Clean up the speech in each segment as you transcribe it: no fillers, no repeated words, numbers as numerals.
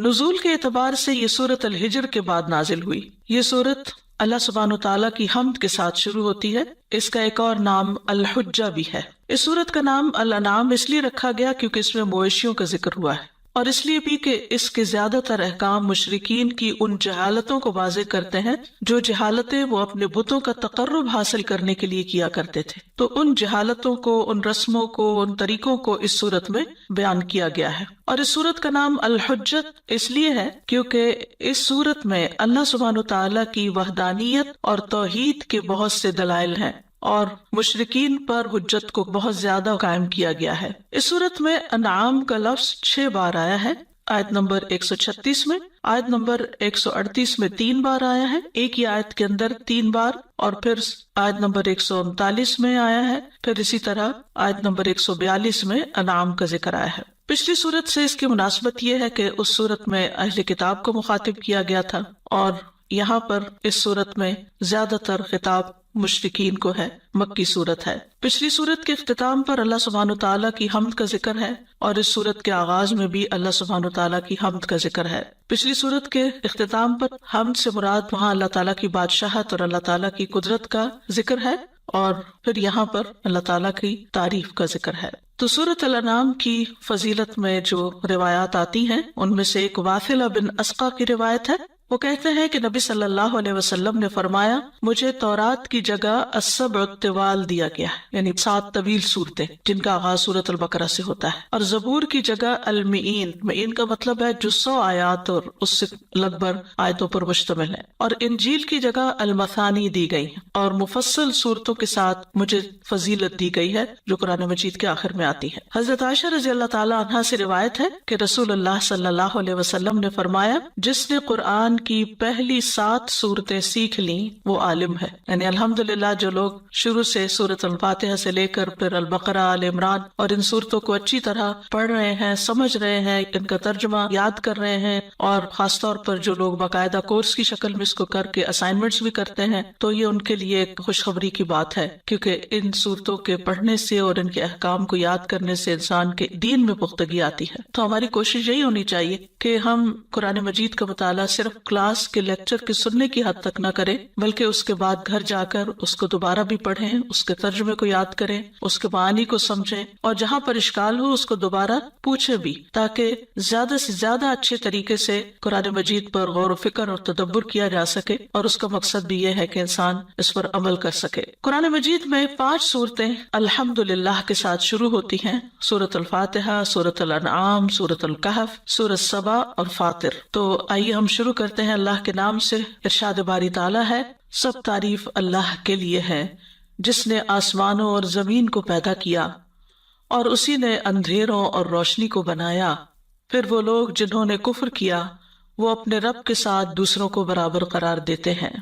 نزول کے اعتبار سے یہ سورت الحجر کے بعد نازل ہوئی۔ یہ سورت اللہ سبحانہ وتعالیٰ کی حمد کے ساتھ شروع ہوتی ہے۔ اس کا ایک اور نام الحجہ بھی ہے۔ اس سورت کا نام الانعام اس لیے رکھا گیا کیونکہ اس میں مویشیوں کا ذکر ہوا ہے، اور اس لیے بھی کہ اس کے زیادہ تر احکام مشرکین کی ان جہالتوں کو واضح کرتے ہیں جو جہالتیں وہ اپنے بتوں کا تقرب حاصل کرنے کے لیے کیا کرتے تھے۔ تو ان جہالتوں کو، ان رسموں کو، ان طریقوں کو اس سورت میں بیان کیا گیا ہے۔ اور اس سورت کا نام الحجت اس لیے ہے کیونکہ اس سورت میں اللہ سبحانہ وتعالیٰ کی وحدانیت اور توحید کے بہت سے دلائل ہیں، اور مشرکین پر حجت کو بہت زیادہ قائم کیا گیا ہے۔ اس صورت میں انعام کا لفظ 6 بار آیا ہے۔ آیت نمبر 136 میں، آیت نمبر 138 میں 3 بار آیا ہے، ایک ہی آیت کے اندر 3 بار، اور پھر آیت نمبر 139 میں آیا ہے، پھر اسی طرح آیت نمبر 142 میں انعام کا ذکر آیا ہے۔ پچھلی صورت سے اس کی مناسبت یہ ہے کہ اس صورت میں اہل کتاب کو مخاطب کیا گیا تھا، اور یہاں پر اس صورت میں زیادہ تر خطاب مشرکین کو ہے۔ مکی صورت ہے۔ پچھلی صورت کے اختتام پر اللہ سبحانہ تعالیٰ کی حمد کا ذکر ہے، اور اس صورت کے آغاز میں بھی اللہ سبحانہ تعالیٰ کی حمد کا ذکر ہے۔ پچھلی صورت کے اختتام پر حمد سے مراد وہاں اللہ تعالیٰ کی بادشاہت اور اللہ تعالیٰ کی قدرت کا ذکر ہے، اور پھر یہاں پر اللہ تعالیٰ کی تعریف کا ذکر ہے۔ تو سورۃ الانعام کی فضیلت میں جو روایات آتی ہیں ان میں سے ایک واثلہ بن اسقا کی روایت ہے۔ وہ کہتے ہیں کہ نبی صلی اللہ علیہ وسلم نے فرمایا، مجھے تورات کی جگہ السبع الطوال دیا گیا ہے، یعنی 7 طویل صورتیں جن کا آغاز سورۃ البقرہ سے ہوتا ہے، اور زبور کی جگہ المئین، مئین کا مطلب ہے جو 100 آیات اور اس سے لگ بھگ آیتوں پر مشتمل ہے، اور انجیل کی جگہ المثانی دی گئی، اور مفصل صورتوں کے ساتھ مجھے فضیلت دی گئی ہے جو قرآن مجید کے آخر میں آتی ہے۔ حضرت عائشہ رضی اللہ تعالی عنہا سے روایت ہے کہ رسول اللہ صلی اللہ علیہ وسلم نے فرمایا، جس نے قرآن کی پہلی 7 صورتیں سیکھ لیں وہ عالم ہے۔ یعنی الحمدللہ جو لوگ شروع سے سورۃ الفاتحہ سے لے کر پھر البقرہ، آل عمران اور ان صورتوں کو اچھی طرح پڑھ رہے ہیں، سمجھ رہے ہیں، ان کا ترجمہ یاد کر رہے ہیں، اور خاص طور پر جو لوگ باقاعدہ کورس کی شکل میں اس کو کر کے اسائنمنٹس بھی کرتے ہیں، تو یہ ان کے لیے ایک خوشخبری کی بات ہے، کیونکہ ان صورتوں کے پڑھنے سے اور ان کے احکام کو یاد کرنے سے انسان کے دین میں پختگی آتی ہے۔ تو ہماری کوشش یہی ہونی چاہیے کہ ہم قرآن مجید کا مطالعہ صرف کلاس کے لیکچر کے سننے کی حد تک نہ کریں، بلکہ اس کے بعد گھر جا کر اس کو دوبارہ بھی پڑھیں، اس کے ترجمے کو یاد کریں، اس کے معانی کو سمجھیں، اور جہاں پر اشکال ہو اس کو دوبارہ پوچھیں بھی، تاکہ زیادہ سے زیادہ اچھے طریقے سے قرآن مجید پر غور و فکر اور تدبر کیا جا سکے، اور اس کا مقصد بھی یہ ہے کہ انسان اس پر عمل کر سکے۔ قرآن مجید میں 5 صورتیں الحمدللہ کے ساتھ شروع ہوتی ہیں، سورۃ الفاتحہ، سورۃ الانعام، سورۃ الکہف، سورۃ سبا اور فاطر۔ تو آئیے ہم شروع کرتے ہیں اللہ کے نام سے۔ ارشاد باری تعالیٰ ہے، سب تعریف اللہ کے لیے ہے جس نے آسمانوں اور زمین کو پیدا کیا، اور اسی نے اندھیروں اور روشنی کو بنایا۔ پھر وہ لوگ جنہوں نے کفر کیا وہ اپنے رب کے ساتھ دوسروں کو برابر قرار دیتے ہیں۔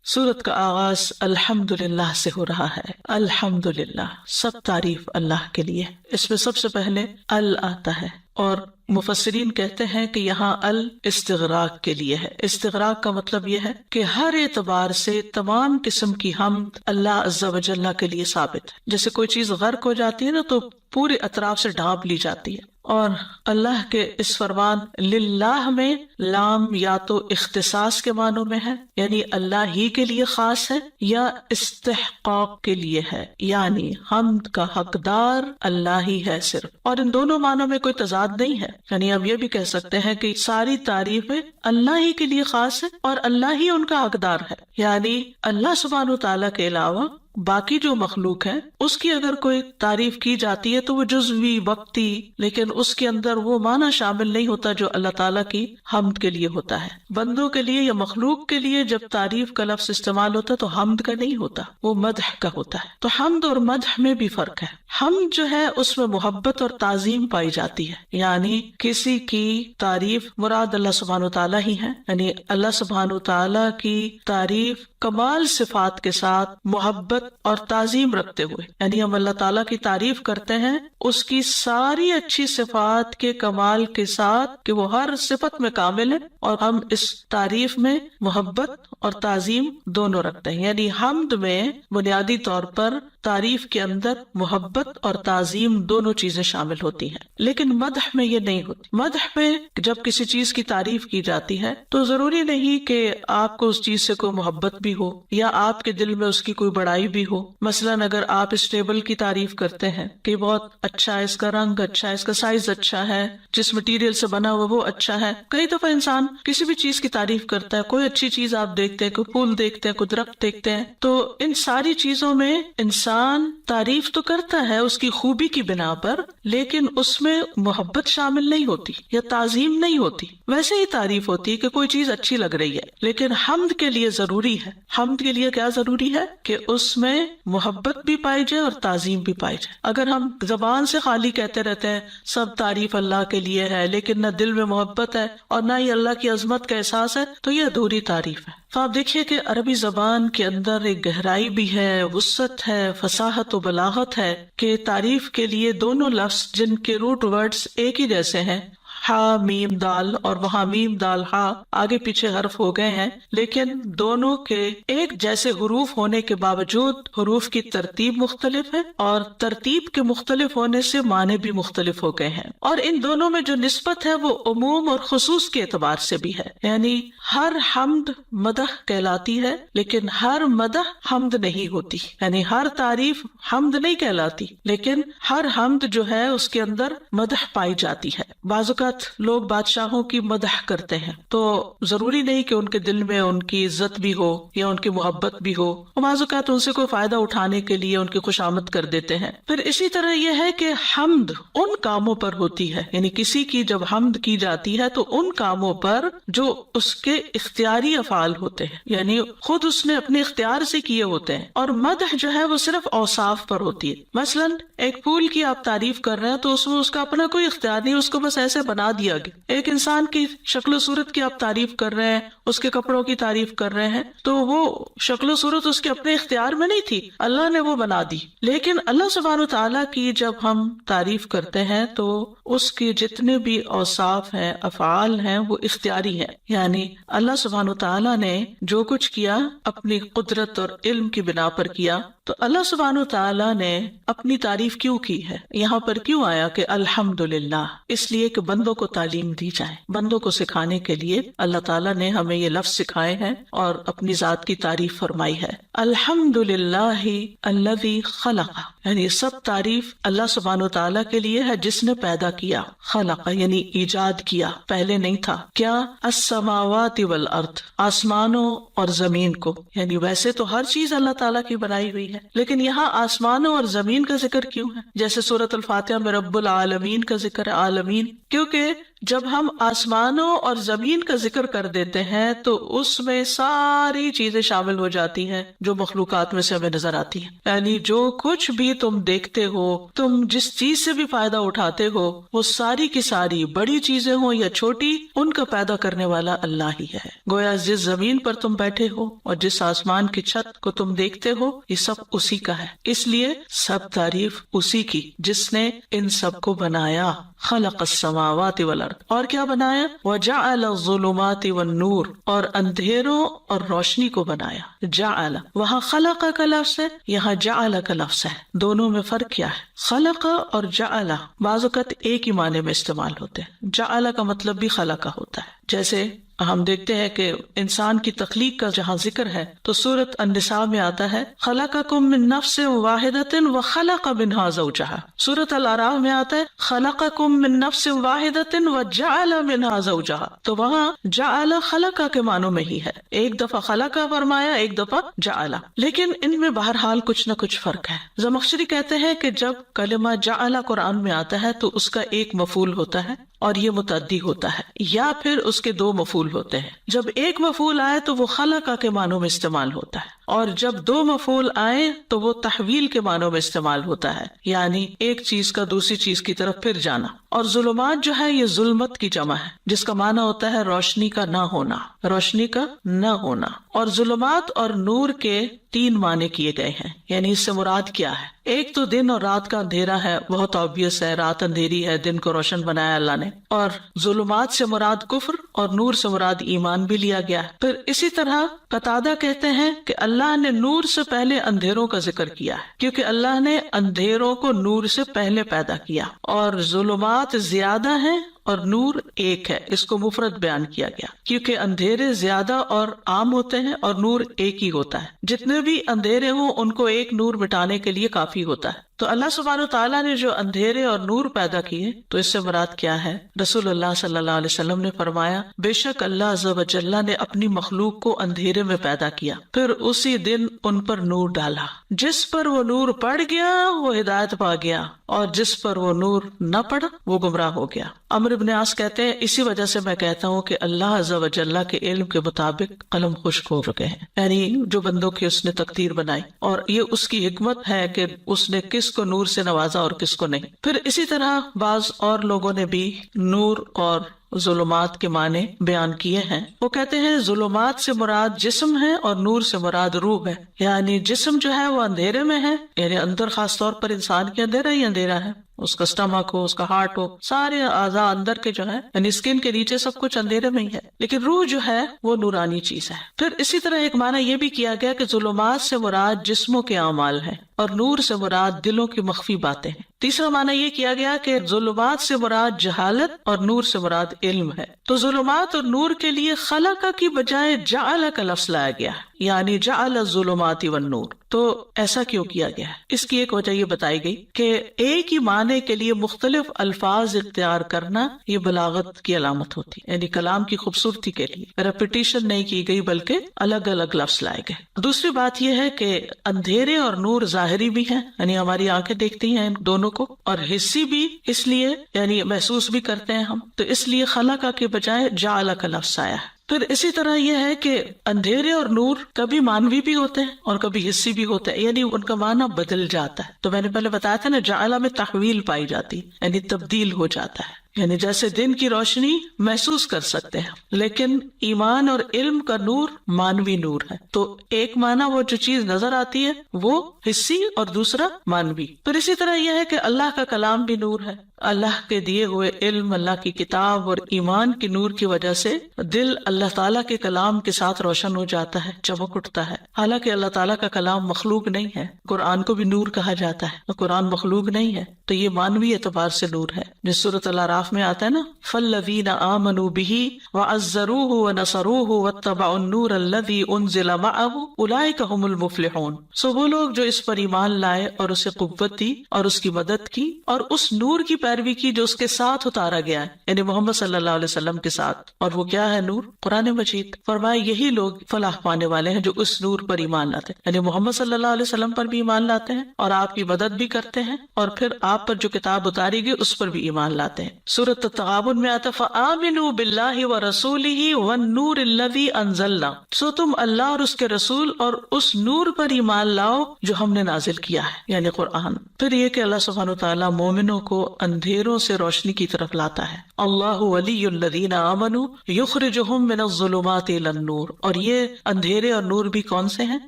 سورت کا آغاز الحمدللہ سے ہو رہا ہے۔ الحمدللہ، سب تعریف اللہ کے لیے۔ اس میں سب سے پہلے ال آتا ہے، اور مفسرین کہتے ہیں کہ یہاں ال استغراق کے لیے ہے۔ استغراق کا مطلب یہ ہے کہ ہر اعتبار سے تمام قسم کی حمد اللہ عز و جل کے لیے ثابت ہے۔ جیسے کوئی چیز غرق ہو جاتی ہے نا تو پورے اطراف سے ڈھانپ لی جاتی ہے، اور اللہ کے اس فرمان للہ میں لام یا تو اختصاص کے معنوں میں ہے، یعنی اللہ ہی کے لیے خاص ہے، یا استحقاق کے لیے ہے، یعنی حمد کا حقدار اللہ ہی ہے صرف۔ اور ان دونوں معنوں میں کوئی تضاد نہیں ہے، یعنی ہم یہ بھی کہہ سکتے ہیں کہ ساری تعریفیں اللہ ہی کے لیے خاص ہے اور اللہ ہی ان کا حقدار ہے، یعنی اللہ سبحانہ تعالیٰ کے علاوہ باقی جو مخلوق ہے اس کی اگر کوئی تعریف کی جاتی ہے تو وہ جزوی وقتی، لیکن اس کے اندر وہ معنی شامل نہیں ہوتا جو اللہ تعالیٰ کی حمد کے لیے ہوتا ہے۔ بندوں کے لیے یا مخلوق کے لیے جب تعریف کا لفظ استعمال ہوتا ہے تو حمد کا نہیں ہوتا، وہ مدح کا ہوتا ہے۔ تو حمد اور مدح میں بھی فرق ہے۔ حمد جو ہے اس میں محبت اور تعظیم پائی جاتی ہے، یعنی کسی کی تعریف مراد اللہ سبحانہ تعالیٰ ہی ہے، یعنی اللہ سبحانہ تعالیٰ کی تعریف کمال صفات کے ساتھ محبت اور تعظیم رکھتے ہوئے، یعنی ہم اللہ تعالیٰ کی تعریف کرتے ہیں اس کی ساری اچھی صفات کے کمال کے ساتھ کہ وہ ہر صفت میں کامل ہے، اور ہم اس تعریف میں محبت اور تعظیم دونوں رکھتے ہیں. یعنی حمد میں بنیادی طور پر تعریف کے اندر محبت اور تعظیم دونوں چیزیں شامل ہوتی ہیں، لیکن مدح میں یہ نہیں ہوتی. مدح میں جب کسی چیز کی تعریف کی جاتی ہے تو ضروری نہیں کہ آپ کو اس چیز سے کوئی محبت بھی ہو یا آپ کے دل میں اس کی کوئی بڑائی بھی ہو. مثلاً اگر آپ اس ٹیبل کی تعریف کرتے ہیں کہ بہت اچھا ہے، اس کا رنگ اچھا ہے، اس کا سائز اچھا ہے، جس مٹیریل سے بنا ہوا وہ اچھا ہے. کئی دفعہ انسان کسی بھی چیز کی تعریف کرتا ہے، کوئی اچھی چیز آپ دیکھتے ہیں، کوئی پھول دیکھتے ہیں، کوئی درخت دیکھتے ہیں، تو ان ساری چیزوں میں انسان تعریف تو کرتا ہے اس کی خوبی کی بنا پر، لیکن اس میں محبت شامل نہیں ہوتی یا تعظیم نہیں ہوتی. ویسے ہی تعریف ہوتی ہے کہ کوئی چیز اچھی لگ رہی ہے، لیکن حمد کے لیے ضروری ہے. حمد کے لیے کیا ضروری ہے کہ اس میں محبت بھی پائی جائے اور تعظیم بھی پائی جائے. اگر ہم زبان سے خالی کہتے رہتے ہیں سب تعریف اللہ کے لیے ہے، لیکن نہ دل میں محبت ہے اور نہ ہی اللہ کی عظمت کا احساس ہے، تو یہ ادھوری تعریف ہے. تو آپ دیکھیے کہ عربی زبان کے اندر ایک گہرائی بھی ہے، وسعت ہے، فصاحت و بلاغت ہے کہ تعریف کے لیے دونوں لفظ جن کے روٹ ورڈز ایک ہی جیسے ہیں، ہا میم دال، اور وہاں میم دال ہا آگے پیچھے حرف ہو گئے ہیں، لیکن دونوں کے ایک جیسے حروف ہونے کے باوجود حروف کی ترتیب مختلف ہے، اور ترتیب کے مختلف ہونے سے معنی بھی مختلف ہو گئے ہیں. اور ان دونوں میں جو نسبت ہے وہ عموم اور خصوص کے اعتبار سے بھی ہے. یعنی ہر حمد مدح کہلاتی ہے، لیکن ہر مدح حمد نہیں ہوتی. یعنی ہر تعریف حمد نہیں کہلاتی، لیکن ہر حمد جو ہے اس کے اندر مدح پائی جاتی ہے. بعض اوقات لوگ بادشاہوں کی مدح کرتے ہیں تو ضروری نہیں کہ ان کے دل میں ان کی عزت بھی ہو یا ان کی محبت بھی ہو، بعض اوقات ان سے کوئی فائدہ اٹھانے کے لیے ان کی خوشامد کر دیتے ہیں. پھر اسی طرح یہ ہے کہ حمد ان کاموں پر ہوتی ہے، یعنی کسی کی جب حمد کی جاتی ہے تو ان کاموں پر جو اس کے اختیاری افعال ہوتے ہیں، یعنی خود اس نے اپنے اختیار سے کیے ہوتے ہیں. اور مدح جو ہے وہ صرف اوصاف پر ہوتی ہے. مثلاً ایک پھول کی آپ تعریف کر رہے ہیں تو اس میں اس کا اپنا کوئی اختیار نہیں، اس کو بس ایسے بنا دیا گیا. ایک انسان کی شکل و صورت کی آپ تعریف کر رہے ہیں، اس کے کپڑوں کی تعریف کر رہے ہیں، تو وہ شکل و صورت اس کے اپنے اختیار میں نہیں تھی، اللہ نے وہ بنا دی. لیکن اللہ سبحانہ وتعالیٰ کی جب ہم تعریف کرتے ہیں تو اس کے جتنے بھی اوصاف ہیں، افعال ہیں، وہ اختیاری ہیں. یعنی اللہ سبحانہ وتعالیٰ نے جو کچھ کیا اپنی قدرت اور علم کی بنا پر کیا. تو اللہ سبحانہ وتعالیٰ نے اپنی تعریف کیوں کی ہے؟ یہاں پر کیوں آیا کہ الحمدللہ؟ اس لیے کہ بندوں کو تعلیم دی جائے، بندوں کو سکھانے کے لیے اللہ تعالیٰ نے ہمیں یہ لفظ سکھائے ہیں اور اپنی ذات کی تعریف فرمائی ہے. الحمدللہ الذی خلق، یعنی سب تعریف اللہ سبحانہ وتعالیٰ کے لیے ہے جس نے پیدا کیا. خلق یعنی ایجاد کیا، پہلے نہیں تھا. کیا؟ السماوات والارض، آسمانوں اور زمین کو. یعنی ویسے تو ہر چیز اللہ تعالیٰ کی بنائی ہوئی ہے، لیکن یہاں آسمانوں اور زمین کا ذکر کیوں ہے؟ جیسے سورۃ الفاتحہ میں رب العالمین کا ذکر ہے، عالمین، کیونکہ جب ہم آسمانوں اور زمین کا ذکر کر دیتے ہیں تو اس میں ساری چیزیں شامل ہو جاتی ہیں جو مخلوقات میں سے ہمیں نظر آتی ہیں. یعنی جو کچھ بھی تم دیکھتے ہو، تم جس چیز سے بھی فائدہ اٹھاتے ہو، وہ ساری کی ساری بڑی چیزیں ہوں یا چھوٹی، ان کا پیدا کرنے والا اللہ ہی ہے. گویا جس زمین پر تم بیٹھے ہو اور جس آسمان کی چھت کو تم دیکھتے ہو، یہ سب اسی کا ہے. اس لیے سب تعریف اسی کی جس نے ان سب کو بنایا. خلق السماوات والارض، اور کیا بنایا؟ وجعل الظلمات والنور، اور اندھیروں اور روشنی کو بنایا. جعل، وہاں خلق کا لفظ ہے، یہاں جعل کا لفظ ہے. دونوں میں فرق کیا ہے؟ خلق اور جعل بعض اوقات ایک ہی معنی میں استعمال ہوتے ہیں. جعل کا مطلب بھی خلق ہوتا ہے. جیسے ہم دیکھتے ہیں کہ انسان کی تخلیق کا جہاں ذکر ہے تو سورۃ النساء میں آتا ہے خلقکم من نفس واحدۃ وخلق منها زوجها. سورۃ الاعراف میں آتا ہے خلقکم من نفس واحدۃ وجعل منها زوجها. تو وہاں جعل خلق کے معنوں میں ہی ہے، ایک دفعہ خلق فرمایا، ایک دفعہ جعل، لیکن ان میں بہرحال کچھ نہ کچھ فرق ہے. زمخشری کہتے ہیں کہ جب کلمہ جعل قرآن میں آتا ہے تو اس کا ایک مفعول ہوتا ہے اور یہ متعدی ہوتا ہے، یا پھر اس کے دو مفعول ہوتے ہیں. جب ایک مفعول آئے تو وہ خلق کے معنوں میں استعمال ہوتا ہے. اور جب دو مفعول آئے تو وہ تحویل کے معنوں میں استعمال ہوتا ہے، یعنی ایک چیز کا دوسری چیز کی طرف پھر جانا. اور ظلمات جو ہے یہ ظلمت کی جمع ہے، جس کا معنی ہوتا ہے روشنی کا نہ ہونا، روشنی کا نہ ہونا. اور ظلمات اور نور کے 3 معنی کیے گئے ہیں، یعنی اس سے مراد کیا ہے. ایک تو دن اور رات کا اندھیرا ہے، بہت آبویس ہے، رات اندھیری ہے، دن کو روشن بنایا اللہ نے. اور ظلمات سے مراد کفر اور نور سے مراد ایمان بھی لیا گیا ہے. پھر اسی طرح قتادہ کہتے ہیں کہ اللہ نے نور سے پہلے اندھیروں کا ذکر کیا ہے، کیونکہ اللہ نے اندھیروں کو نور سے پہلے پیدا کیا، اور ظلمات زیادہ ہیں اور نور ایک ہے. اس کو مفرد بیان کیا گیا کیونکہ اندھیرے زیادہ اور عام ہوتے ہیں اور نور ایک ہی ہوتا ہے. جتنے بھی اندھیرے ہوں ان کو ایک نور مٹانے کے لیے کافی ہوتا ہے. تو اللہ سبحانہ وتعالیٰ نے جو اندھیرے اور نور پیدا کیے تو اس سے مراد کیا ہے؟ رسول اللہ صلی اللہ علیہ وسلم نے فرمایا بے شک اللہ عز و جل نے اپنی مخلوق کو اندھیرے میں پیدا کیا، پھر اسی دن ان پر نور ڈالا. جس پر وہ نور پڑ گیا وہ ہدایت پا گیا، اور جس پر وہ نور نہ پڑا وہ گمراہ ہو گیا. عمرو بن عاص کہتے ہیں اسی وجہ سے میں کہتا ہوں کہ اللہ عز و جل کے علم کے مطابق قلم خشک ہو چکے ہیں، یعنی جو بندوں کی اس نے تقدیر بنائی، اور یہ اس کی حکمت ہے کہ اس نے کس کو نور سے نوازا اور کس کو نہیں. پھر اسی طرح بعض اور لوگوں نے بھی نور اور ظلمات کے معنی بیان کیے ہیں. وہ کہتے ہیں ظلمات سے مراد جسم ہے اور نور سے مراد روح ہے. یعنی جسم جو ہے وہ اندھیرے میں ہے، یعنی اندر خاص طور پر انسان کے اندھیرا ہی اندھیرا ہے، اس کا اسٹمک ہو، اس کا ہارٹ ہو، سارے اعضاء اندر کے جو ہے یعنی اسکن کے نیچے سب کچھ اندھیرے میں ہی ہے، لیکن روح جو ہے وہ نورانی چیز ہے. پھر اسی طرح ایک معنی یہ بھی کیا گیا کہ ظلمات سے مراد جسموں کے اعمال ہیں اور نور سے مراد دلوں کی مخفی باتیں ہیں. تیسرا معنی یہ کیا گیا کہ ظلمات سے مراد جہالت اور نور سے مراد علم ہے. تو ظلمات اور نور کے لیے خلق کی بجائے جعل کا لفظ لایا گیا ہے، یعنی جعل الظلمات والنور. تو ایسا کیوں کیا گیا ہے؟ اس کی ایک وجہ یہ بتائی گئی کہ ایک ہی معنی کے لیے مختلف الفاظ اختیار کرنا یہ بلاغت کی علامت ہوتی ہے، یعنی کلام کی خوبصورتی کے لیے ریپیٹیشن نہیں کی گئی بلکہ الگ الگ لفظ لائے گئے. دوسری بات یہ ہے کہ اندھیرے اور نور ظاہری بھی ہیں، یعنی ہماری آنکھیں دیکھتی ہیں ان دونوں کو، اور حسی بھی، اس لیے یعنی محسوس بھی کرتے ہیں ہم، تو اس لیے خلق کے بجائے جعل کا لفظ آیا ہے. پھر اسی طرح یہ ہے کہ اندھیرے اور نور کبھی مانوی بھی ہوتے ہیں اور کبھی حسی بھی ہوتے ہیں، یعنی ان کا معنی بدل جاتا ہے. تو میں نے پہلے بتایا تھا نا جعل میں تحویل پائی جاتی، یعنی تبدیل ہو جاتا ہے. یعنی جیسے دن کی روشنی محسوس کر سکتے ہیں، لیکن ایمان اور علم کا نور مانوی نور ہے. تو ایک معنی وہ جو چیز نظر آتی ہے وہ حسی اور دوسرا مانوی. پھر اسی طرح یہ ہے کہ اللہ کا کلام بھی نور ہے. اللہ کے دیے ہوئے علم، اللہ کی کتاب اور ایمان کی نور کی وجہ سے دل اللہ تعالیٰ کے کلام کے ساتھ روشن ہو جاتا ہے، چمک اٹھتا ہے. حالانکہ اللہ تعالیٰ کا کلام مخلوق نہیں ہے، قرآن کو بھی نور کہا جاتا ہے، قرآن مخلوق نہیں ہے، تو یہ مانوی اعتبار سے نور ہے. جس سورۃ الاعراف میں آتا ہے نا فالذین آمنوا بہ وعزروہ ونصروہ واتبعوا النور الذی انزل معہ اولئک ھم المفلحون. سو وہ لوگ جو اس پر ایمان لائے اور اسے قوت دی اور اس کی مدد کی اور اس نور کی پیروی کی جو اس کے ساتھ اتارا گیا ہے، یعنی محمد صلی اللہ علیہ وسلم کے ساتھ. اور وہ کیا ہے نور؟ قرآن مجید. فرمایا یہی لوگ فلاح پانے والے ہیں جو اس نور پر ایمان لاتے ہیں، یعنی محمد صلی اللہ علیہ وسلم پر بھی ایمان لاتے ہیں اور آپ کی مدد بھی کرتے ہیں، اور پھر آپ پر جو کتاب اتاری گئی اس پر بھی ایمان لاتے ہیں. سورۃ التغابن میں آتا فآمنوا باللہ ورسولہ والنور الذی انزلنا. سو تم اللہ اور اس کے رسول اور اس نور پر ایمان لاؤ جو ہم نے نازل کیا ہے، یعنی قرآن. پھر یہ کہ اللہ سبحانہ وتعالیٰ مومنوں کو اندھیروں سے روشنی کی طرف لاتا ہے. اللہ ولی الذین آمنوا یخرجہم من الظلمات الی النور. اور یہ اندھیرے اور نور بھی کون سے ہیں؟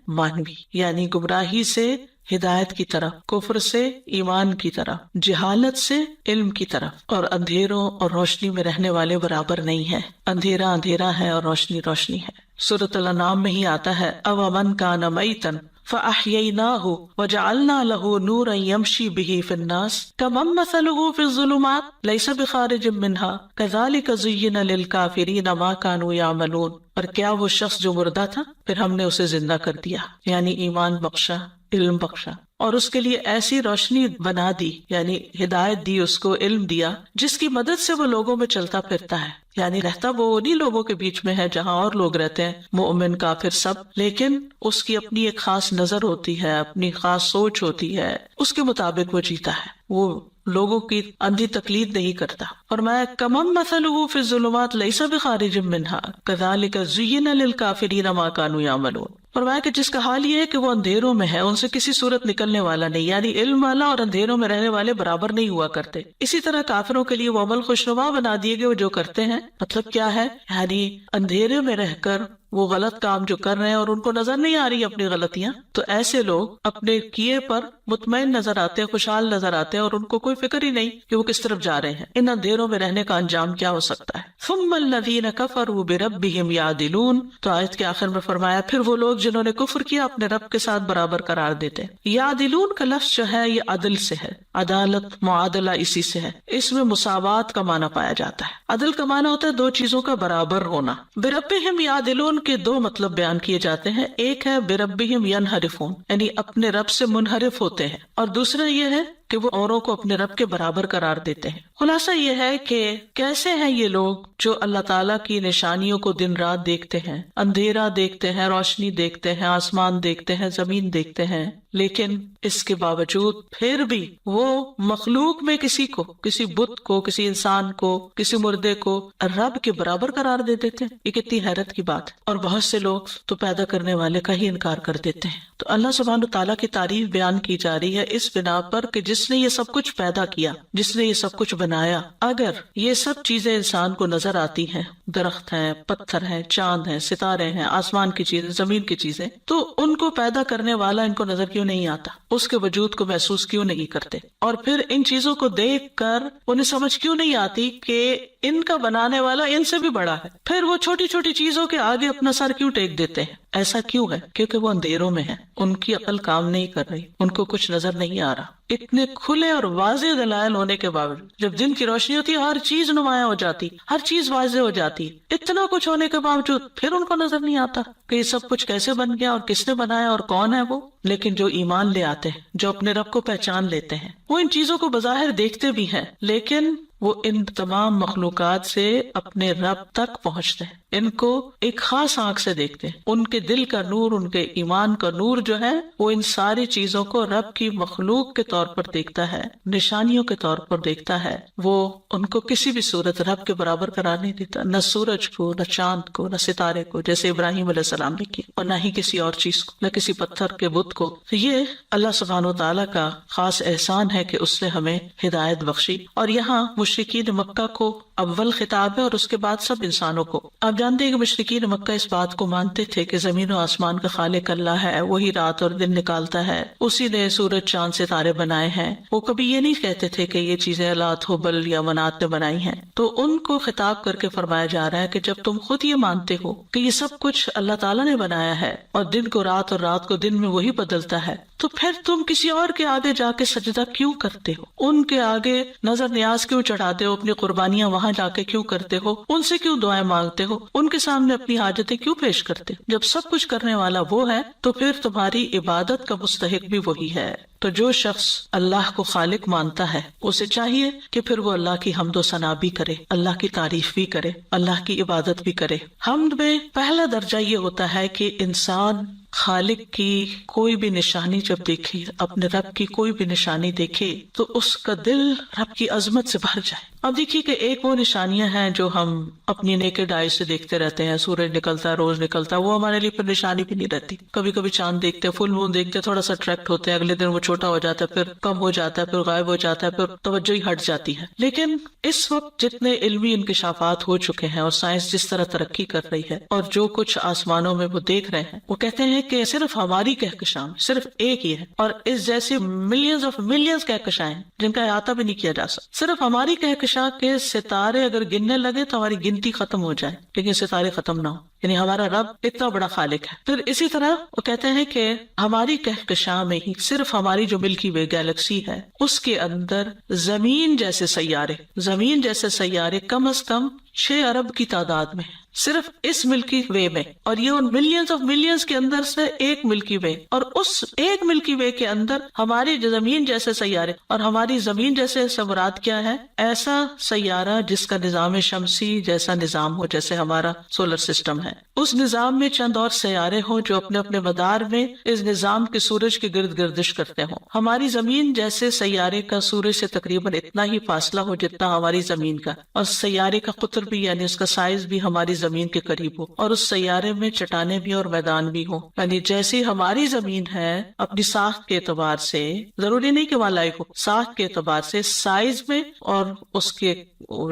مانوی، یعنی گمراہی سے ہدایت کی طرف، کفر سے ایمان کی طرف، جہالت سے علم کی طرف. اور اندھیروں اور روشنی میں رہنے والے برابر نہیں ہے، اندھیرا اندھیرا ہے اور روشنی روشنی ہے. سورۃ الانعام میں ہی آتا ہے اومن کان میتا فأحییناہ وجعلنا لہ نورا یمشی بہ فی الناس کمن مثلہ فی الظلمات لیس بخارج منہا کذالک زین للکافرین ما کانوا یعملون. اور کیا وہ شخص جو مردہ تھا پھر ہم نے اسے زندہ کر دیا، یعنی ایمان بخشا، علم بخشا، اور اس کے لیے ایسی روشنی بنا دی، یعنی ہدایت دی، اس کو علم دیا جس کی مدد سے وہ لوگوں میں چلتا پھرتا ہے. یعنی رہتا وہ انہی لوگوں کے بیچ میں ہے جہاں اور لوگ رہتے ہیں، مومن کافر سب، لیکن اس کی اپنی ایک خاص نظر ہوتی ہے، اپنی خاص سوچ ہوتی ہے، اس کے مطابق وہ جیتا ہے، وہ لوگوں کی اندھی تقلید نہیں کرتا. اور میں کمم مثلہ فی الظلمات لیس بخارج منہا کذالک زین للکافرین ما کانوا یعملون. فرمایا کہ جس کا حال یہ ہے کہ وہ اندھیروں میں ہے، ان سے کسی صورت نکلنے والا نہیں، یعنی علم والا اور اندھیروں میں رہنے والے برابر نہیں ہوا کرتے۔ اسی طرح کافروں کے لیے وہ عمل خوشنما بنا دیے گئے وہ جو کرتے ہیں۔ مطلب کیا ہے؟ یعنی اندھیرے میں رہ کر وہ غلط کام جو کر رہے ہیں اور ان کو نظر نہیں آ رہی اپنی غلطیاں، تو ایسے لوگ اپنے کیے پر مطمئن نظر آتے ہیں، خوشحال نظر آتے ہیں، اور ان کو کوئی فکر ہی نہیں کہ وہ کس طرف جا رہے ہیں۔ ان اندھیروں میں رہنے کا انجام کیا ہو سکتا ہے؟ ثم الذین کفروا بربہم یعدلون، تو آیت کے آخر میں فرمایا پھر وہ لوگ جنہوں نے کفر کیا اپنے رب کے ساتھ برابر قرار دیتے ہیں۔ یعدلون کا لفظ جو ہے یہ عدل سے ہے، عدالت معادلہ اسی سے ہے، اس میں مساوات کا معنی پایا جاتا ہے۔ عدل کا معنی ہوتا ہے دو چیزوں کا برابر ہونا۔ بربہم یعدلون کے دو مطلب بیان کیے جاتے ہیں، ایک ہے بربہم ینحرفون، یعنی اپنے رب سے منحرف ہوتے ہیں، اور دوسرا یہ ہے کہ وہ اوروں کو اپنے رب کے برابر قرار دیتے ہیں۔ خلاصہ یہ ہے کہ کیسے ہیں یہ لوگ جو اللہ تعالیٰ کی نشانیوں کو دن رات دیکھتے ہیں، اندھیرا دیکھتے ہیں، روشنی دیکھتے ہیں، آسمان دیکھتے ہیں، زمین دیکھتے ہیں، لیکن اس کے باوجود پھر بھی وہ مخلوق میں کسی کو، کسی بت کو، کسی انسان کو، کسی مردے کو رب کے برابر قرار دے دیتے ہیں۔ یہ کتنی حیرت کی بات ہے۔ اور بہت سے لوگ تو پیدا کرنے والے کا ہی انکار کر دیتے ہیں۔ تو اللہ سبحانہ تعالیٰ کی تعریف بیان کی جا رہی ہے اس بنا پر کہ جس نے یہ سب کچھ پیدا کیا، جس نے یہ سب کچھ بنایا، اگر یہ سب چیزیں انسان کو نظر آتی ہیں، درخت ہیں، پتھر ہیں، چاند ہیں، ستارے ہیں، آسمان کی چیزیں، زمین کی چیزیں، تو ان کو پیدا کرنے والا ان کو نظر کیوں نہیں آتا؟ اس کے وجود کو محسوس کیوں نہیں کرتے؟ اور پھر ان چیزوں کو دیکھ کر انہیں سمجھ کیوں نہیں آتی کہ ان کا بنانے والا ان سے بھی بڑا ہے؟ پھر وہ چھوٹی چھوٹی چیزوں کے آگے اپنا سر کیوں ٹیک دیتے ہیں؟ ایسا کیوں ہے؟ کیونکہ وہ اندھیروں میں ہیں، ان کی عقل کام نہیں کر رہی، ان کو کچھ نظر نہیں آ رہا۔ اتنے کھلے اور واضح دلائل ہونے کے باوجود، جب دن کی روشنی ہوتی ہے ہر چیز نمایاں ہو جاتی، ہر چیز واضح ہو جاتی، اتنا کچھ ہونے کے باوجود پھر ان کو نظر نہیں آتا کہ یہ سب کچھ کیسے بن گیا اور کس نے بنایا اور کون ہے وہ۔ لیکن جو ایمان لے آتے ہیں، جو اپنے رب کو پہچان لیتے ہیں، وہ ان چیزوں کو بظاہر دیکھتے بھی ہیں، لیکن وہ ان تمام مخلوقات سے اپنے رب تک پہنچتے ہیں، ان کو ایک خاص آنکھ سے دیکھتے ہیں۔ ان کے دل کا نور، ان کے ایمان کا نور جو ہے وہ ان ساری چیزوں کو رب کی مخلوق کے طور پر دیکھتا ہے، نشانیوں کے طور پر دیکھتا ہے۔ وہ ان کو کسی بھی صورت رب کے برابر قرار نہیں دیتا، نہ سورج کو، نہ چاند کو، نہ ستارے کو، جیسے ابراہیم علیہ السلام نے کی، اور نہ ہی کسی اور چیز کو، نہ کسی پتھر کے بت کو۔ یہ اللہ سبحانہ و تعالیٰ کا خاص احسان ہے کہ اس نے ہمیں ہدایت بخشی۔ اور یہاں مشرکین مکہ کو اول خطاب ہے اور اس کے بعد سب انسانوں کو۔ آپ جانتے ہیں کہ مشرکین مکہ اس بات کو مانتے تھے کہ زمین و آسمان کا خالق اللہ ہے، وہی رات اور دن نکالتا ہے، اسی نے سورج چاند ستارے بنائے ہیں۔ وہ کبھی یہ نہیں کہتے تھے کہ یہ چیزیں لات ہبل یا منات نے بنائی ہیں۔ تو ان کو خطاب کر کے فرمایا جا رہا ہے کہ جب تم خود یہ مانتے ہو کہ یہ سب کچھ اللہ تعالیٰ نے بنایا ہے اور دن کو رات اور رات کو دن میں وہی بدلتا ہے، تو پھر تم کسی اور کے آگے جا کے سجدہ کیوں کرتے ہو؟ ان کے آگے نظر نیاز کیوں چڑھاتے ہو؟ اپنی قربانیاں وہاں جا کے کیوں کرتے ہو؟ ان سے کیوں دعائیں مانگتے ہو؟ ان کے سامنے اپنی حاجتیں کیوں پیش کرتے؟ جب سب کچھ کرنے والا وہ ہے تو پھر تمہاری عبادت کا مستحق بھی وہی ہے۔ تو جو شخص اللہ کو خالق مانتا ہے اسے چاہیے کہ پھر وہ اللہ کی حمد و ثنا بھی کرے، اللہ کی تعریف بھی کرے، اللہ کی عبادت بھی کرے۔ حمد میں پہلا درجہ یہ ہوتا ہے کہ انسان خالق کی کوئی بھی نشانی جب دیکھے، اپنے رب کی کوئی بھی نشانی دیکھے تو اس کا دل رب کی عظمت سے بھر جائے۔ اب دیکھیے کہ ایک وہ نشانیاں ہیں جو ہم اپنی نیکڈ آئی سے دیکھتے رہتے ہیں، سورج نکلتا ہے، روز نکلتا ہے، وہ ہمارے لیے پھر نشانی بھی نہیں رہتی۔ کبھی کبھی چاند دیکھتے ہیں، فل مون دیکھتے ہیں، تھوڑا سا اٹریکٹ ہوتے ہیں، اگلے دن وہ چھوٹا ہو جاتا ہے، پھر کم ہو جاتا ہے، پھر غائب ہو جاتا ہے، پھر توجہ ہی ہٹ جاتی ہے۔ لیکن اس وقت جتنے علمی انکشافات ہو چکے ہیں اور سائنس جس طرح ترقی کر رہی ہے اور جو کچھ آسمانوں میں وہ دیکھ رہے ہیں، وہ کہتے ہیں کہ صرف ہماری کہکشاں صرف ایک ہی ہے، اور اس جیسی ملینز آف ملینز کہکشاں ہیں جن کا احاطہ بھی نہیں کیا جا سکتا۔ صرف ہماری کہکشاں کے ستارے اگر گننے لگے تو ہماری گنتی ختم ہو جائے، لیکن ستارے ختم نہ ہو، یعنی ہمارا رب اتنا بڑا خالق ہے۔ پھر اسی طرح وہ کہتے ہیں کہ ہماری کہکشاں میں ہی صرف ہماری جو ملکی وے گیلیکسی ہے اس کے اندر زمین جیسے سیارے کم از کم 6 ارب کی تعداد میں ہیں، صرف اس ملکی وے میں، اور یہ ان ملینز آف ملینز کے اندر سے ایک ملکی وے، اور اس ایک ملکی وے کے اندر ہماری زمین جیسے سیارے، اور ہماری زمین جیسے مراد کیا ہے؟ ایسا سیارہ جس کا نظام شمسی جیسا نظام ہو، جیسے ہمارا سولر سسٹم ہے، اس نظام میں چند اور سیارے ہوں جو اپنے اپنے مدار میں اس نظام کے سورج کے گرد گردش کرتے ہوں. ہماری زمین جیسے سیارے کا سورج سے تقریباً اتنا ہی فاصلہ ہو جتنا ہماری زمین کا، اور سیارے کا قطر بھی یعنی اس کا سائز بھی ہماری زمین کے قریب ہو، اور اس سیارے میں چٹانیں بھی اور میدان بھی ہوں. یعنی جیسی ہماری زمین ہے اپنی ساخت کے اعتبار سے، ضروری نہیں کہ وہاں لائق ہو، ساخت کے اعتبار سے، سائز میں اور اس کے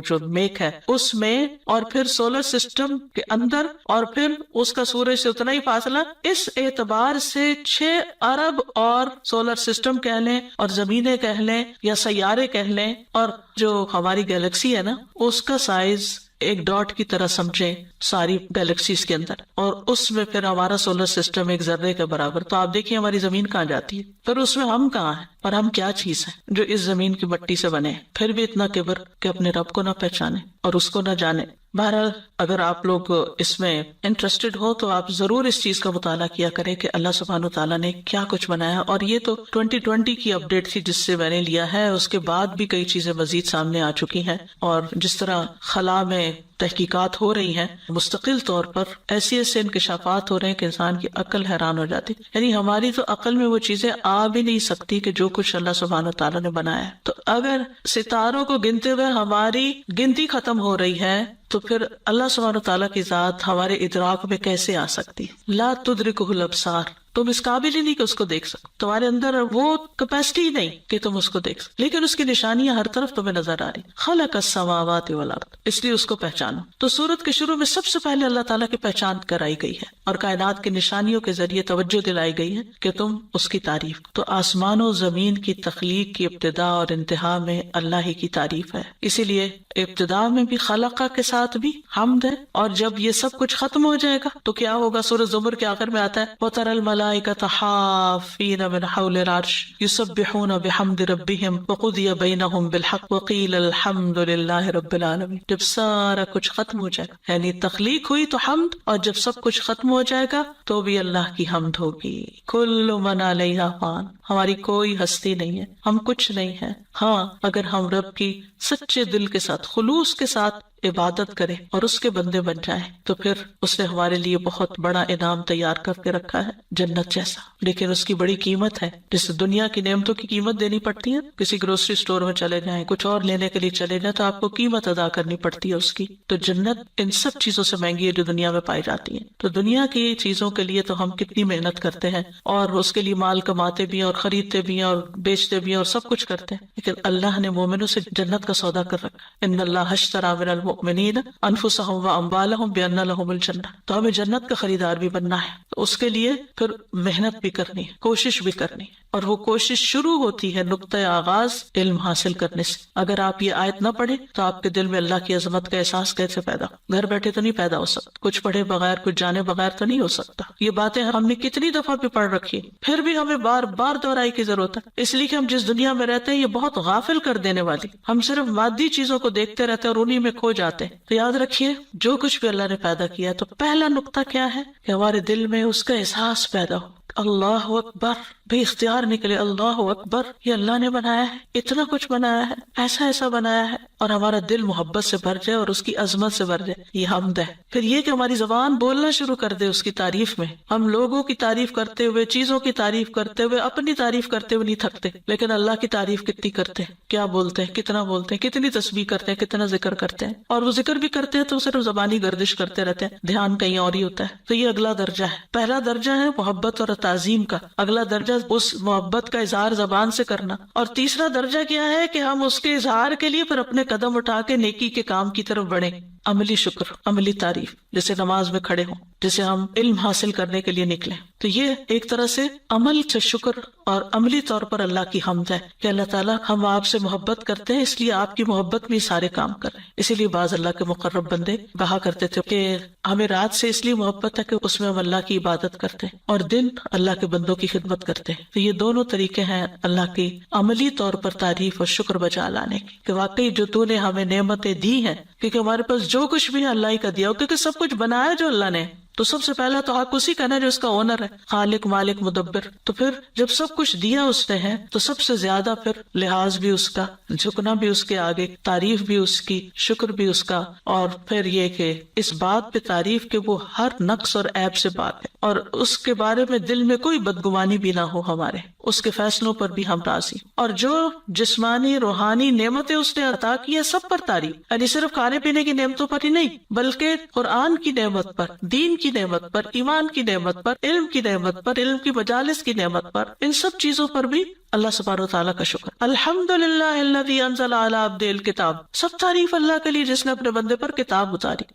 جو میک ہے اس میں، اور پھر سولر سسٹم کے اندر، اور پھر اس کا سورج سے اتنا ہی فاصلہ، اس اعتبار سے 6 ارب اور سولر سسٹم کہہ لیں اور زمینیں کہہ لیں یا سیارے کہہ لیں، اور جو ہماری گیلیکسی ہے نا اس کا سائز ایک ڈاٹ کی طرح سمجھیں ساری گیلیکسیز کے اندر، اور اس میں پھر ہمارا سولر سسٹم ایک ذرے کے برابر. تو آپ دیکھیں ہماری زمین کہاں جاتی ہے، پھر اس میں ہم کہاں ہیں، اور ہم کیا چیز ہیں جو اس زمین کی مٹی سے بنے، پھر بھی اتنا کبر کہ اپنے رب کو نہ پہچانے اور اس کو نہ جانے. بہرحال اگر آپ لوگ اس میں انٹرسٹڈ ہو تو آپ ضرور اس چیز کا مطالعہ کیا کریں کہ اللہ سبحانہ وتعالیٰ نے کیا کچھ بنایا. اور یہ تو 2020 کی اپڈیٹ تھی جس سے میں نے لیا ہے، اس کے بعد بھی کئی چیزیں مزید سامنے آ چکی ہیں، اور جس طرح خلا میں تحقیقات ہو رہی ہیں مستقل طور پر، ایسے انکشافات ہو رہے ہیں کہ انسان کی عقل حیران ہو جاتی. یعنی ہماری تو عقل میں وہ چیزیں آ بھی نہیں سکتی کہ جو کچھ اللہ سبحانہ وتعالیٰ نے بنایا ہے. تو اگر ستاروں کو گنتے ہوئے ہماری گنتی ختم ہو رہی ہے تو پھر اللہ سبحانہ وتعالیٰ کی ذات ہمارے ادراک میں کیسے آ سکتی؟ لا تدرکہ الابصار، تم اس قابل ہی نہیں کہ اس کو دیکھ سکو، تمہارے اندر وہ کیپیسٹی نہیں کہ تم اس کو دیکھ سکو، لیکن اس کی نشانیاں ہر طرف تمہیں نظر آ رہی. خلق السماوات والارض، اس لیے اس کو پہچانو. تو سورت کے شروع میں سب سے پہلے اللہ تعالیٰ کی پہچان کرائی گئی ہے اور کائنات کی نشانیوں کے ذریعے توجہ دلائی گئی ہے کہ تم اس کی تعریف. تو آسمان و زمین کی تخلیق کی ابتدا اور انتہا میں اللہ ہی کی تعریف ہے، اسی لیے ابتدا میں بھی خلقہ کے ساتھ بھی حمد ہے، اور جب یہ سب کچھ ختم ہو جائے گا تو کیا ہوگا؟ سورۃ زمر کے آخر میں آتا ہے وَتَرَى الْمَلَائِكَةَ حَافِّينَ مِنْ حَوْلِ الْعَرْشِ يُسَبِّحُونَ بِحَمْدِ رَبِّهِمْ وَقُضِيَ بَيْنَهُمْ بِالْحَقِّ وَقِيلَ الْحَمْدُ لِلَّهِ رَبِّ الْعَالَمِينَ. جب سارا کچھ ختم ہو جائے گا، یعنی تخلیق ہوئی تو حمد، اور جب سب کچھ ختم ہو جائے گا تو بھی اللہ کی حمد ہوگی. کل من علیہا فان، ہماری کوئی ہستی نہیں ہے، ہم کچھ نہیں ہیں. ہاں اگر ہم رب کی سچے دل کے ساتھ، خلوص کے ساتھ عبادت کریں اور اس کے بندے بن جائیں تو پھر اس نے ہمارے لیے بہت بڑا انعام تیار کر کے رکھا ہے، جنت جیسا. لیکن اس کی بڑی قیمت ہے، جیسے دنیا کی نعمتوں کی قیمت دینی پڑتی ہے. کسی گروسری اسٹور میں چلے جائیں، کچھ اور لینے کے لیے چلے جائیں تو آپ کو قیمت ادا کرنی پڑتی ہے اس کی. تو جنت ان سب چیزوں سے مہنگی ہے جو دنیا میں پائی جاتی ہیں. تو دنیا کی چیزوں کے لیے تو ہم کتنی محنت کرتے ہیں اور اس کے لیے مال کماتے بھی ہیں اور خریدتے بھی ہیں اور بیچتے بھی ہیں اور سب کچھ کرتے ہیں، لیکن اللہ نے مومنوں سے جنت کا سودا کر رکھا. ان اللہ اشتری من المؤمنین انفسهم واموالهم بان لهم الجنہ. تو ہمیں جنت کا خریدار بھی بننا ہے، تو اس کے لیے پھر محنت بھی کرنی ہے، کوشش بھی کرنی ہے. اور وہ کوشش شروع ہوتی ہے نقطۂ آغاز علم حاصل کرنے سے. اگر آپ یہ آیت نہ پڑھیں تو آپ کے دل میں اللہ کی عظمت کا احساس کیسے پیدا ہو؟ گھر بیٹھے تو نہیں پیدا ہو سکتا، کچھ پڑھے بغیر، کچھ جانے بغیر تو نہیں ہو سکتا. یہ باتیں ہم نے کتنی دفعہ بھی پڑھ رکھی ہیں، پھر بھی ہمیں بار بار دہرائی کی ضرورت ہے. اس لیے کہ ہم جس دنیا میں رہتے ہیں یہ بہت غافل کر دینے والی، ہم صرف مادی چیزوں کو دیکھتے رہتے ہیں اور انہی میں کھو جاتے ہیں. تو یاد رکھیے جو کچھ بھی اللہ نے پیدا کیا تو پہلا نقطہ کیا ہے کہ ہمارے دل میں اس کا احساس پیدا ہو. اللہ اکبر، بے اختیار نکلے اللہ اکبر، یہ اللہ نے بنایا ہے، اتنا کچھ بنایا ہے، ایسا ایسا بنایا ہے، اور ہمارا دل محبت سے بھر جائے اور اس کی عظمت سے بھر جائے. یہ حمد ہے. پھر یہ کہ ہماری زبان بولنا شروع کر دے اس کی تعریف میں. ہم لوگوں کی تعریف کرتے ہوئے، چیزوں کی تعریف کرتے ہوئے، اپنی تعریف کرتے ہوئے نہیں تھکتے، لیکن اللہ کی تعریف کتنی کرتے ہیں، کیا بولتے ہیں، کتنا بولتے ہیں، کتنی تسبیح کرتے ہیں، کتنا ذکر کرتے ہیں. اور وہ ذکر بھی کرتے ہیں تو صرف زبانی گردش کرتے رہتے ہیں، دھیان کہیں اور ہی ہوتا ہے. تو یہ اگلا درجہ ہے. پہلا درجہ ہے محبت اور تعظیم کا، اگلا درجہ اس محبت کا اظہار زبان سے کرنا، اور تیسرا درجہ کیا ہے کہ ہم اس کے اظہار کے لیے پھر اپنے قدم اٹھا کے نیکی کے کام کی طرف بڑھیں. عملی شکر، عملی تعریف، جیسے نماز میں کھڑے ہوں، جیسے ہم علم حاصل کرنے کے لیے نکلیں. تو یہ ایک طرح سے عمل سے شکر اور عملی طور پر اللہ کی حمد ہے کہ اللہ تعالیٰ ہم آپ سے محبت کرتے ہیں، اس لیے آپ کی محبت میں سارے کام کر رہے ہیں. اسی لیے بعض اللہ کے مقرب بندے کہا کرتے تھے کہ ہمیں رات سے اس لیے محبت ہے کہ اس میں ہم اللہ کی عبادت کرتے ہیں اور دن اللہ کے بندوں کی خدمت کرتے ہیں. تو یہ دونوں طریقے ہیں اللہ کی عملی طور پر تعریف اور شکر بجا لانے کی، کہ واقعی جو تو نے ہمیں نعمتیں دی ہیں، کیونکہ ہمارے پاس جو کچھ بھی ہے اللہ ہی کا دیا ہو، کیونکہ سب کچھ بنایا جو اللہ نے. تو سب سے پہلا تو حق اسی کا نا جو اس کا اونر ہے، خالق مالک مدبر. تو پھر جب سب کچھ دیا اس نے ہے تو سب سے زیادہ پھر لحاظ بھی اس کا، جھکنا بھی اس کے آگے، تعریف بھی اس کی، شکر بھی اس کا. اور پھر یہ کہ اس بات پہ تعریف کہ وہ ہر نقص اور عیب سے پاک ہے، اور اس کے بارے میں دل میں کوئی بدگمانی بھی نہ ہو ہمارے، اس کے فیصلوں پر بھی ہم راضی. اور جو جسمانی روحانی نعمتیں اس نے عطا کی ہیں سب پر تعریف، یعنی صرف کھانے پینے کی نعمتوں پر ہی نہیں بلکہ قرآن کی نعمت پر، دین کی نعمت پر، ایمان کی نعمت پر، علم کی نعمت پر، علم کی مجالس کی نعمت پر، ان سب چیزوں پر بھی اللہ سبحانہ وتعالیٰ کا شکر. الحمدللہ الذی انزل علی عبدہ الکتاب، سب تعریف اللہ کے لیے جس نے اپنے بندے پر کتاب اتاری.